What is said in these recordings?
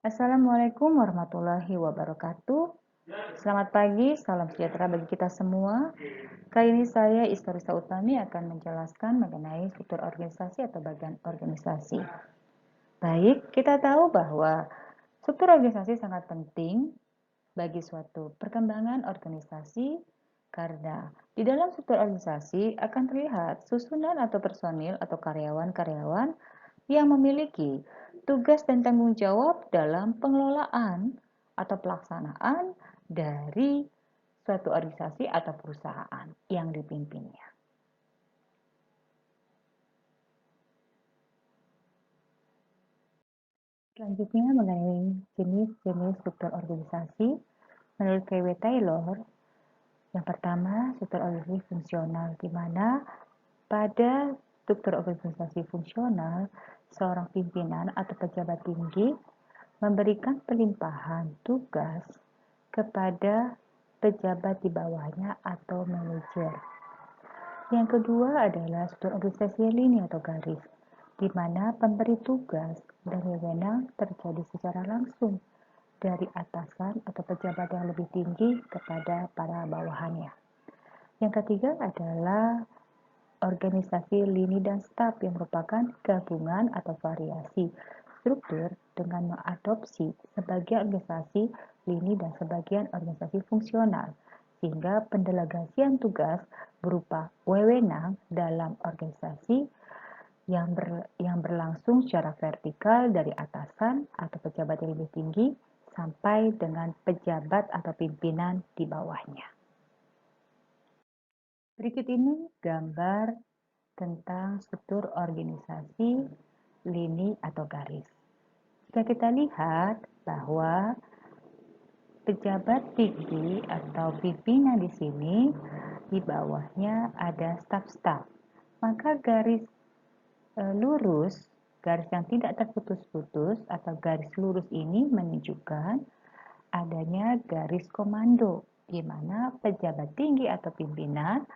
Assalamualaikum warahmatullahi wabarakatuh. Selamat pagi, salam sejahtera bagi kita semua. Kali ini saya Istorisa Utami akan menjelaskan mengenai struktur organisasi atau bagian organisasi. Baik, kita tahu bahwa struktur organisasi sangat penting bagi suatu perkembangan organisasi karena di dalam struktur organisasi akan terlihat susunan atau personil atau karyawan-karyawan yang memiliki tugas dan tanggung jawab dalam pengelolaan atau pelaksanaan dari suatu organisasi atau perusahaan yang dipimpinnya. Selanjutnya mengenai jenis-jenis struktur organisasi, menurut K.W. Taylor, yang pertama struktur organisasi fungsional, di mana pada struktur organisasi fungsional, seorang pimpinan atau pejabat tinggi memberikan pelimpahan tugas kepada pejabat di bawahnya atau manajer. Yang kedua adalah struktur organisasi lini atau garis, di mana pemberi tugas dan wewenang terjadi secara langsung dari atasan atau pejabat yang lebih tinggi kepada para bawahannya. Yang ketiga adalah organisasi lini dan staf yang merupakan gabungan atau variasi struktur dengan mengadopsi sebagian organisasi lini dan sebagian organisasi fungsional, sehingga pendelegasian tugas berupa wewenang dalam organisasi yang berlangsung secara vertikal dari atasan atau pejabat yang lebih tinggi sampai dengan pejabat atau pimpinan di bawahnya. Berikut ini gambar tentang struktur organisasi lini atau garis. Jika kita lihat bahwa pejabat tinggi atau pimpinan di sini, di bawahnya ada staf-staf. Maka garis lurus, garis yang tidak terputus-putus atau garis lurus ini menunjukkan adanya garis komando, di mana pejabat tinggi atau pimpinan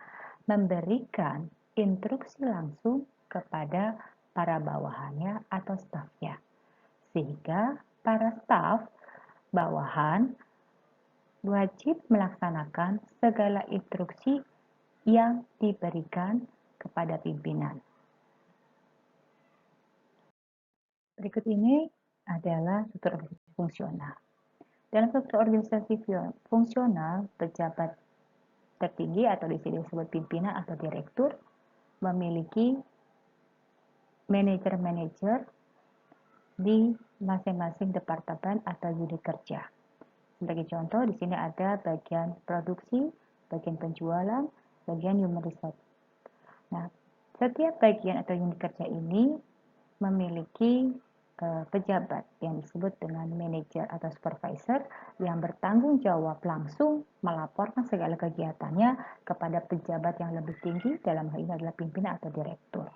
memberikan instruksi langsung kepada para bawahannya atau stafnya, sehingga para staf bawahan wajib melaksanakan segala instruksi yang diberikan kepada pimpinan. Berikut ini adalah struktur organisasi fungsional. Dalam struktur organisasi fungsional, pejabat tertinggi atau di sini disebut pimpinan atau direktur memiliki manajer-manajer di masing-masing departemen atau unit kerja. Sebagai contoh, di sini ada bagian produksi, bagian penjualan, bagian human resource. Nah, setiap bagian atau unit kerja ini memiliki pejabat yang disebut dengan manajer atau supervisor yang bertanggung jawab langsung melaporkan segala kegiatannya kepada pejabat yang lebih tinggi, dalam hal ini adalah pimpinan atau direktur.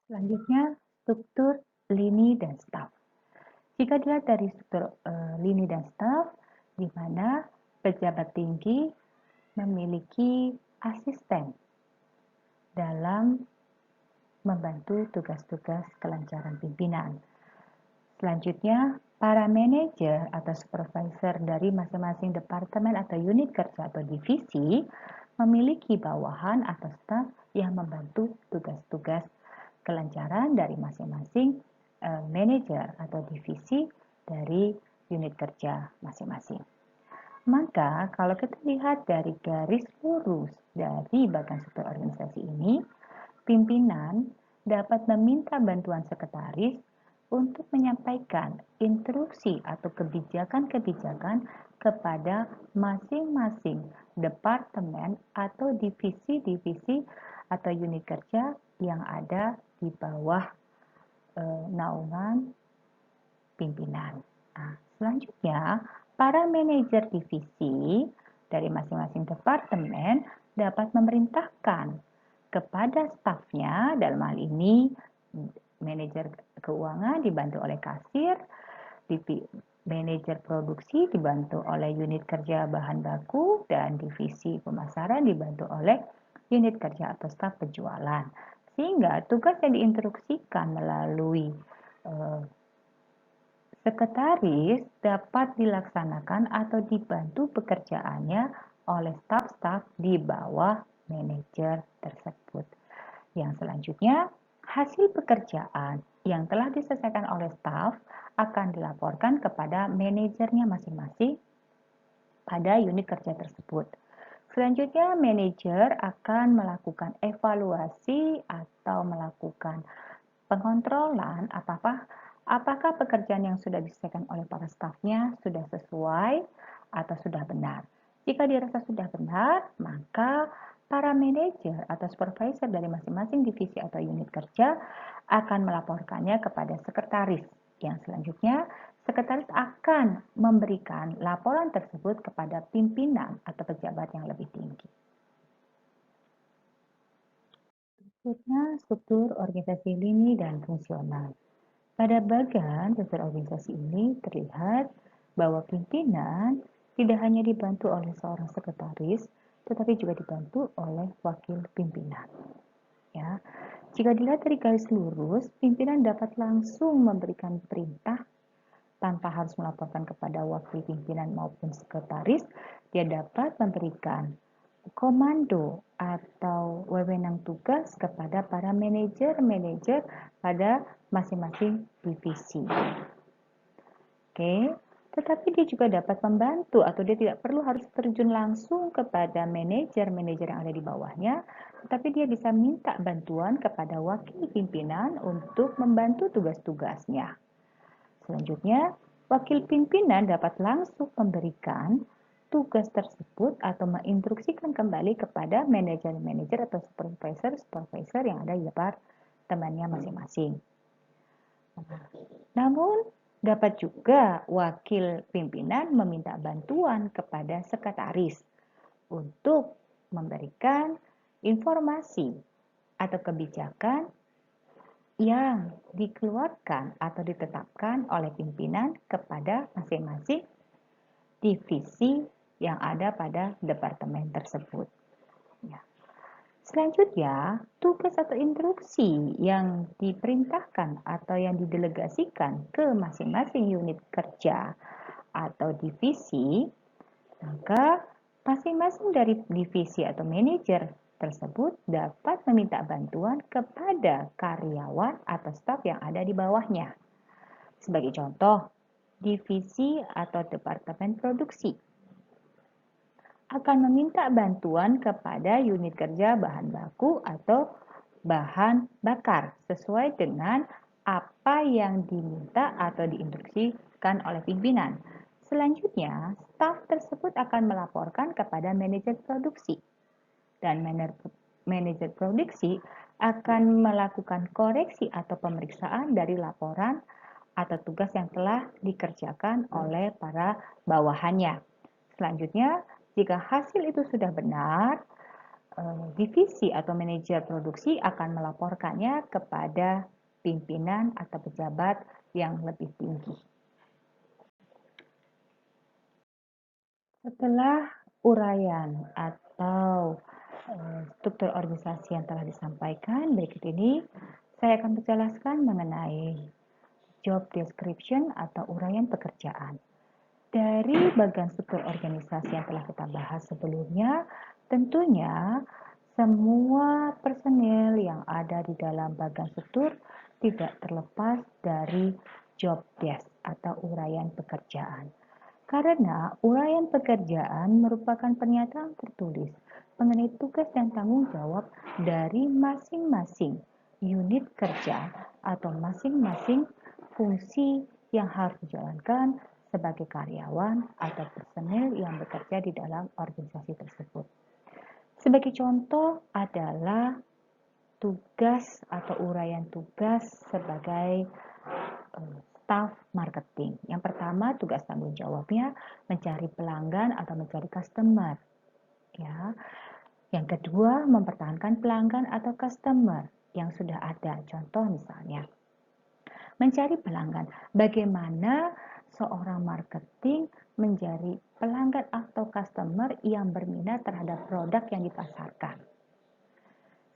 Selanjutnya, struktur lini dan staf. Jika dilihat dari struktur lini dan staf, di mana pejabat tinggi memiliki asisten dalam membantu tugas-tugas kelancaran pimpinan. Selanjutnya, para manajer atau supervisor dari masing-masing departemen atau unit kerja atau divisi memiliki bawahan atau staf yang membantu tugas-tugas kelancaran dari masing-masing manajer atau divisi dari unit kerja masing-masing. Maka kalau kita lihat dari garis lurus dari bagian struktur organisasi ini, pimpinan dapat meminta bantuan sekretaris untuk menyampaikan instruksi atau kebijakan-kebijakan kepada masing-masing departemen atau divisi-divisi atau unit kerja yang ada di bawah naungan pimpinan. Nah, selanjutnya, para manajer divisi dari masing-masing departemen dapat memerintahkan kepada stafnya, dalam hal ini manajer keuangan dibantu oleh kasir, manajer produksi dibantu oleh unit kerja bahan baku, dan divisi pemasaran dibantu oleh unit kerja atau staf penjualan. Sehingga tugas yang diinstruksikan melalui sekretaris dapat dilaksanakan atau dibantu pekerjaannya oleh staf-staf di bawah manajer tersebut. Yang selanjutnya, hasil pekerjaan yang telah diselesaikan oleh staf akan dilaporkan kepada manajernya masing-masing pada unit kerja tersebut. Selanjutnya, manajer akan melakukan evaluasi atau melakukan pengontrolan apakah pekerjaan yang sudah diselesaikan oleh para stafnya sudah sesuai atau sudah benar. Jika dirasa sudah benar, maka para manajer atau supervisor dari masing-masing divisi atau unit kerja akan melaporkannya kepada sekretaris. Yang selanjutnya, sekretaris akan memberikan laporan tersebut kepada pimpinan atau pejabat yang lebih tinggi. Berikutnya, struktur organisasi lini dan fungsional. Pada bagian struktur organisasi ini terlihat bahwa pimpinan tidak hanya dibantu oleh seorang sekretaris, tetapi juga dibantu oleh wakil pimpinan. Ya, jika dilihat dari garis lurus, pimpinan dapat langsung memberikan perintah tanpa harus melaporkan kepada wakil pimpinan maupun sekretaris. Dia dapat memberikan komando atau wewenang tugas kepada para manajer pada masing-masing divisi. Oke, tetapi dia juga dapat membantu atau dia tidak perlu harus terjun langsung kepada manajer yang ada di bawahnya, tetapi dia bisa minta bantuan kepada wakil pimpinan untuk membantu tugas-tugasnya. Selanjutnya, wakil pimpinan dapat langsung memberikan tugas tersebut atau menginstruksikan kembali kepada manajer atau supervisor yang ada di departemennya masing-masing. Namun, dapat juga wakil pimpinan meminta bantuan kepada sekretaris untuk memberikan informasi atau kebijakan yang dikeluarkan atau ditetapkan oleh pimpinan kepada masing-masing divisi yang ada pada departemen tersebut. Ya. Selanjutnya, tugas atau instruksi yang diperintahkan atau yang didelegasikan ke masing-masing unit kerja atau divisi, maka masing-masing dari divisi atau manajer tersebut dapat meminta bantuan kepada karyawan atau staf yang ada di bawahnya. Sebagai contoh, divisi atau departemen produksi akan meminta bantuan kepada unit kerja bahan baku atau bahan bakar sesuai dengan apa yang diminta atau diinstruksikan oleh pimpinan. Selanjutnya, staf tersebut akan melaporkan kepada manajer produksi dan manajer produksi akan melakukan koreksi atau pemeriksaan dari laporan atau tugas yang telah dikerjakan oleh para bawahannya. Selanjutnya, jika hasil itu sudah benar, divisi atau manajer produksi akan melaporkannya kepada pimpinan atau pejabat yang lebih tinggi. Setelah uraian atau struktur organisasi yang telah disampaikan, berikut ini saya akan menjelaskan mengenai job description atau uraian pekerjaan. Dari bagian struktur organisasi yang telah kita bahas sebelumnya, tentunya semua personil yang ada di dalam bagian struktur tidak terlepas dari job desk atau uraian pekerjaan. Karena uraian pekerjaan merupakan pernyataan tertulis mengenai tugas dan tanggung jawab dari masing-masing unit kerja atau masing-masing fungsi yang harus dijalankan sebagai karyawan atau personel yang bekerja di dalam organisasi tersebut. Sebagai contoh adalah tugas atau uraian tugas sebagai staf marketing. Yang pertama, tugas tanggung jawabnya mencari pelanggan atau mencari customer. Ya. Yang kedua, mempertahankan pelanggan atau customer yang sudah ada. Contoh misalnya, mencari pelanggan. Bagaimana seorang marketing mencari pelanggan atau customer yang berminat terhadap produk yang dipasarkan.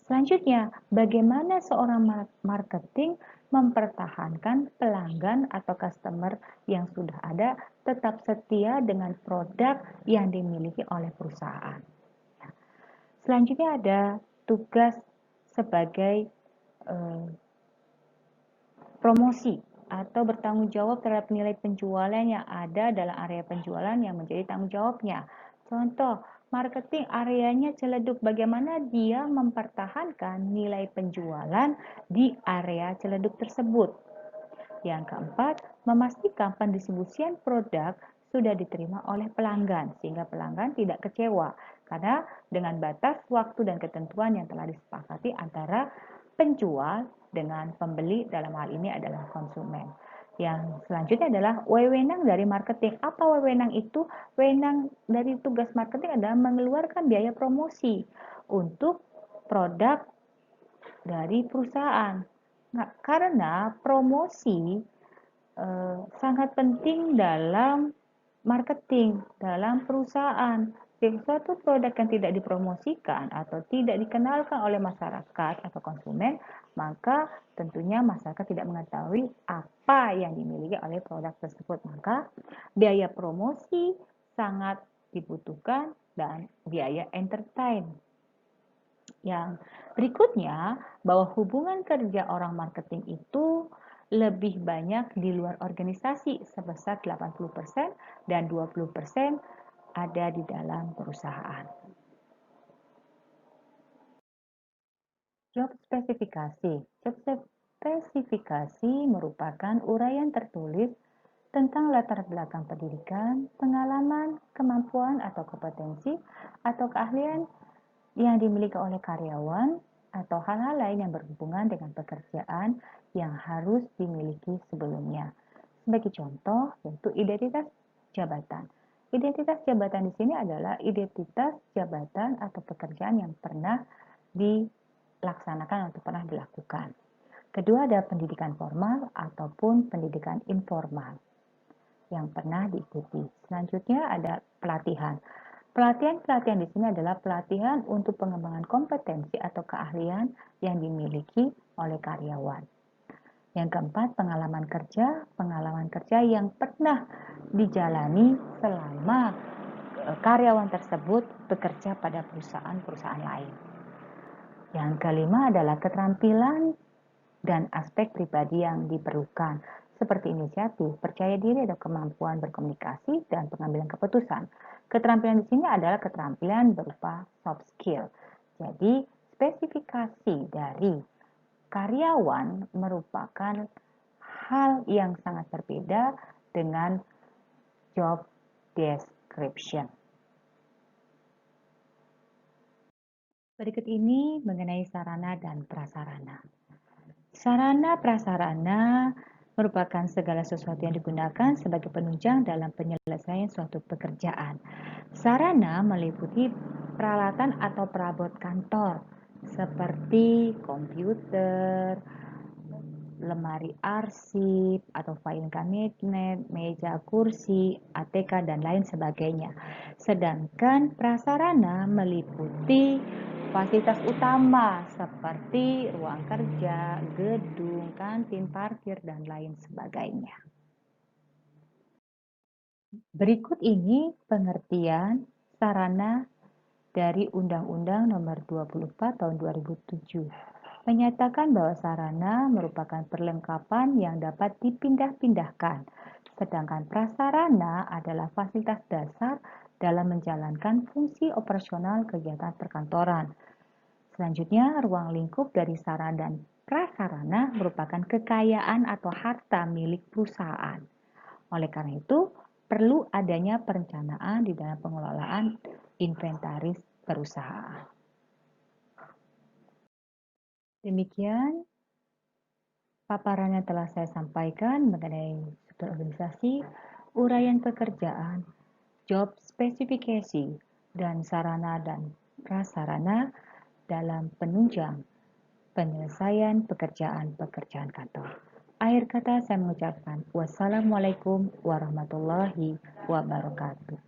Selanjutnya, bagaimana seorang marketing mempertahankan pelanggan atau customer yang sudah ada tetap setia dengan produk yang dimiliki oleh perusahaan. Selanjutnya ada tugas sebagai promosi atau bertanggung jawab terhadap nilai penjualan yang ada dalam area penjualan yang menjadi tanggung jawabnya. Contoh, marketing areanya Ciledug, bagaimana dia mempertahankan nilai penjualan di area Ciledug tersebut. Yang keempat, memastikan pendistribusian produk sudah diterima oleh pelanggan sehingga pelanggan tidak kecewa karena dengan batas waktu dan ketentuan yang telah disepakati antara penjual dengan pembeli, dalam hal ini adalah konsumen. Yang selanjutnya adalah wewenang dari marketing. Apa wewenang itu? Wewenang dari tugas marketing adalah mengeluarkan biaya promosi untuk produk dari perusahaan. Nah, karena promosi sangat penting dalam marketing, dalam perusahaan. Jika suatu produk yang tidak dipromosikan atau tidak dikenalkan oleh masyarakat atau konsumen, maka tentunya masyarakat tidak mengetahui apa yang dimiliki oleh produk tersebut. Maka biaya promosi sangat dibutuhkan dan biaya entertain. Yang berikutnya, bahwa hubungan kerja orang marketing itu lebih banyak di luar organisasi sebesar 80% dan 20% ada di dalam perusahaan. Job spesifikasi. Job spesifikasi merupakan uraian tertulis tentang latar belakang pendidikan, pengalaman, kemampuan atau kompetensi atau keahlian yang dimiliki oleh karyawan atau hal-hal lain yang berhubungan dengan pekerjaan yang harus dimiliki sebelumnya. Sebagai contoh, yaitu identitas jabatan. Identitas jabatan di sini adalah identitas jabatan atau pekerjaan yang pernah dilaksanakan atau pernah dilakukan. Kedua ada pendidikan formal ataupun pendidikan informal yang pernah diikuti. Selanjutnya ada pelatihan. Pelatihan di sini adalah pelatihan untuk pengembangan kompetensi atau keahlian yang dimiliki oleh karyawan. Yang keempat, pengalaman kerja yang pernah dijalani selama karyawan tersebut bekerja pada perusahaan-perusahaan lain. Yang kelima adalah keterampilan dan aspek pribadi yang diperlukan, seperti inisiatif, percaya diri, atau kemampuan berkomunikasi dan pengambilan keputusan. Keterampilan di sini adalah keterampilan berupa soft skill. Jadi, spesifikasi dari karyawan merupakan hal yang sangat berbeda dengan job description. Berikut ini mengenai sarana dan prasarana. Sarana prasarana merupakan segala sesuatu yang digunakan sebagai penunjang dalam penyelesaian suatu pekerjaan. Sarana meliputi peralatan atau perabot kantor seperti komputer, lemari arsip atau file kabinet, meja kursi, ATK, dan lain sebagainya. Sedangkan prasarana meliputi fasilitas utama seperti ruang kerja, gedung, kantin, parkir, dan lain sebagainya. Berikut ini pengertian sarana dari Undang-Undang Nomor 24 Tahun 2007. Menyatakan bahwa sarana merupakan perlengkapan yang dapat dipindah-pindahkan, sedangkan prasarana adalah fasilitas dasar dalam menjalankan fungsi operasional kegiatan perkantoran. Selanjutnya, ruang lingkup dari sarana dan prasarana merupakan kekayaan atau harta milik perusahaan. Oleh karena itu, perlu adanya perencanaan di dalam pengelolaan inventaris perusahaan. Demikian paparan yang telah saya sampaikan mengenai struktur organisasi, uraian pekerjaan, job spesifikasi, dan sarana dan prasarana dalam penunjang penyelesaian pekerjaan-pekerjaan kantor. Akhir kata saya mengucapkan wassalamualaikum warahmatullahi wabarakatuh.